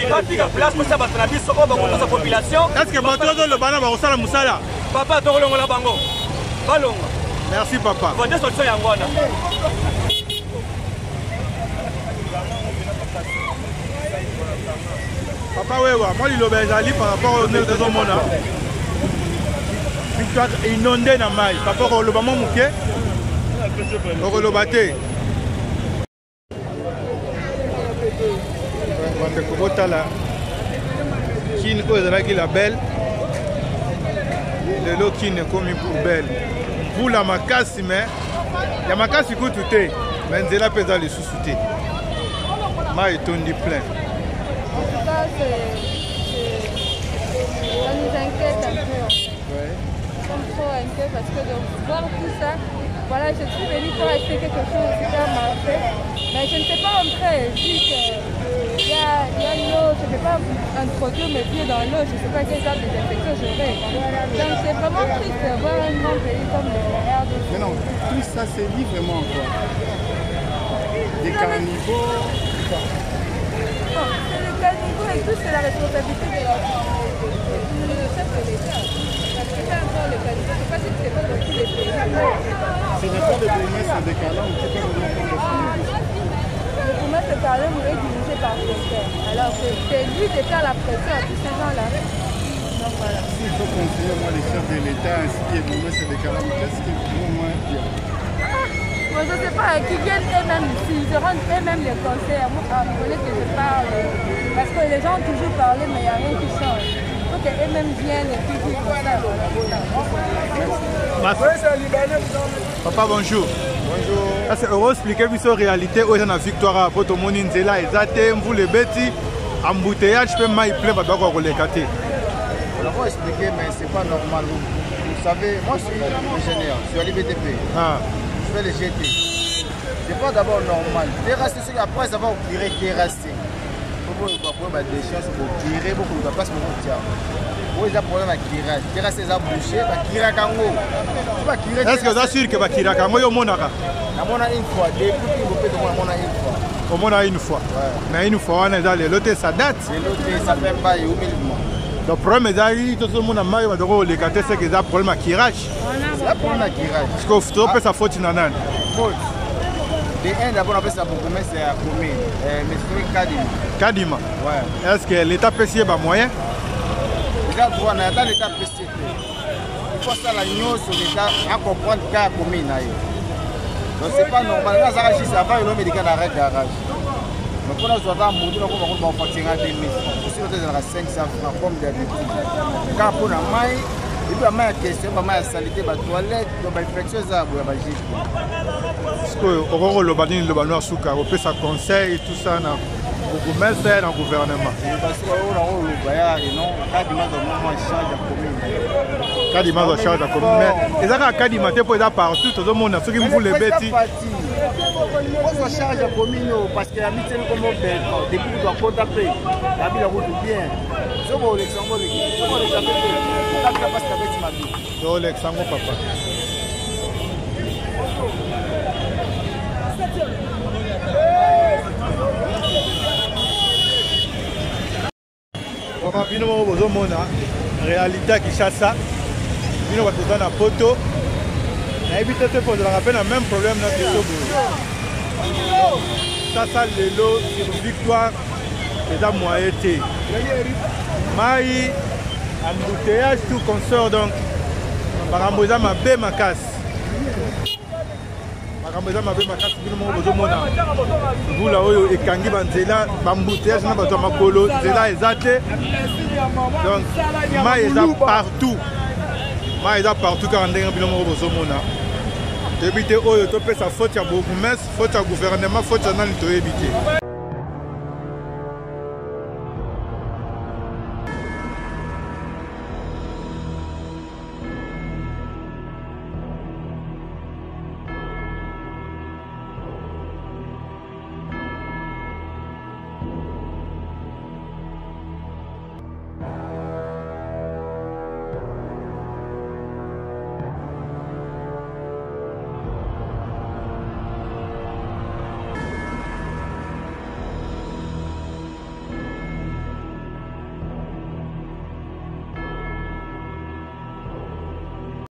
batika place pour ça battre biso o ba ko sa population. Est-ce que bato le bana ba osala musala? Papa to longola bango. Balonga. Merci papa. Bonne solution yango wana. Papa wewa, moi il obézali par rapport au monde. Victoire inondée na mai. Papa ko loba mo muke. Ko loba te. Bande ko botala. Kin ko ezalaki la belle. Le lot qui n'est comme pour belle. Pour la makasi mais ya makasi ko tuté. Mais nzela pesa les sous-souté. Mai tondi plein. Ça nous inquiète un peu. Ouais. Comme trop inquiet parce que de voir tout ça, voilà, je suis venue pour acheter quelque chose au supermarché, mais je ne sais pas entrer, vu qu'il y a l'eau, je ne peux pas introduire mes pieds dans l'eau, je ne sais pas quel genre de désinfection j'aurai. Donc c'est vraiment triste de voir un grand pays comme le RDC. Mais non, tout ça c'est lié vraiment quoi. Des carnivores, tout ça. Non, c'est le caniveau et tout, c'est la responsabilité de la chef de l'État. Parce que c'est encore le caniveau, je ne sais pas si c'est pas dans tous les pays. Ce n'est pas de promesses de Kalam, c'est pas vraiment comme le Sénégal. Le promesse de Kalam est dirigé par son père. Alors c'est lui de faire la pression à tous ces gens-là. Donc voilà. S'il faut continuer, moi, les chefs de l'État ainsi que les promesses de Kalam, qu'est-ce qu'ils vont moins dire? Moi, je ne sais pas, qu'ils viennent eux-mêmes ici, ils se rendent eux-mêmes les conseils. Moi, vous voulez que je parle, parce que les gens ont toujours parlé, mais il n'y a rien qui change. Il faut qu'eux-mêmes viennent et puis disent comme ça. Papa, bonjour. Bonjour. C'est heureux d'expliquer la réalité où il y a une victoire pour tout le monde. Il y a vous les bêtis, embouteillage, je peux m'y plaindre, je vais les cater. On va expliquer, mais ce n'est pas normal. Vous savez, moi je suis ingénieur, je suis à l'IBTP. Je vais les jeter. C'est pas d'abord normal. Terrasser, c'est après ça va tirer, terrasser. Il faut avoir des chances pour tirer, beaucoup de place pour tirer. Vous avez un problème avec tirage. Terrasser, ça bouché, tirer à Kango. Est-ce que vous êtes sûr que vous tirez à Kango? Vous avez une fois. Des coups qui vous faites, on a une fois. On a une fois. Mais une fois, on est dans les lotés, ça date. Les lotés, ça fait pas humainement. Le problème est que tout le monde a mal, les gâtés, c'est qu'ils ont un problème à tirage. C'est un problème à tirage. Parce qu'il faut que ça faute une année. Faute. Les uns d'abord, on appelle ça beaucoup, mais c'est à combien? Mais c'est Kadima. Kadima? Ouais. Est-ce que l'État peut s'y avoir moyen? L'État doit, on a l'État peut s'y faire. Il faut ça la nuance sur l'État à comprendre qu'il y a combien. Donc c'est pas normal. Là, ça agit, ça va, il y a un médicament d'arrêt garage. Donc on a besoin d'un module, on va faire 20 000. Si on est dans la 500 francs, comme d'habitude. Quand on a maille, il y a une question, il y a une saleté, il y a une toilette, il y a une infection, il y a une gifle. Parce que le Bani, le Banois Souka, on peut ça conseil et tout ça dans le gouvernement. Parce que on a non, Kadima doit changer de commune. Kadima doit changer de commune. Mais ça Kadima, tu peux partout, tout le monde, ceux qui me voulaient bêtis. On doit changer de commune parce que la mission est comme depuis qu'on doit contacter, la ville roule bien. Je vais au Luxembourg, je vais au Luxembourg, je vais au Luxembourg, papa. Papa, bino mo bozomona réalité qui chasse ça. Bino bato na poto. Na ebité te pose la peine même problème na biso bo. Ça le lot sur victoire et à moyen té. Mai embouteillage tout consort donc baramboza mabe makasi. Baramboza mabe makasi bino mo bozomona. Bula oyo ekangi banzela bambouteillage na bato makolo zela ezate. Donc mai est partout. Mai est partout quand on est bino mo bozomona. Éviter oyo to pesa faute ya bourgmestre, faute ya gouvernement, faute ya nani to éviter.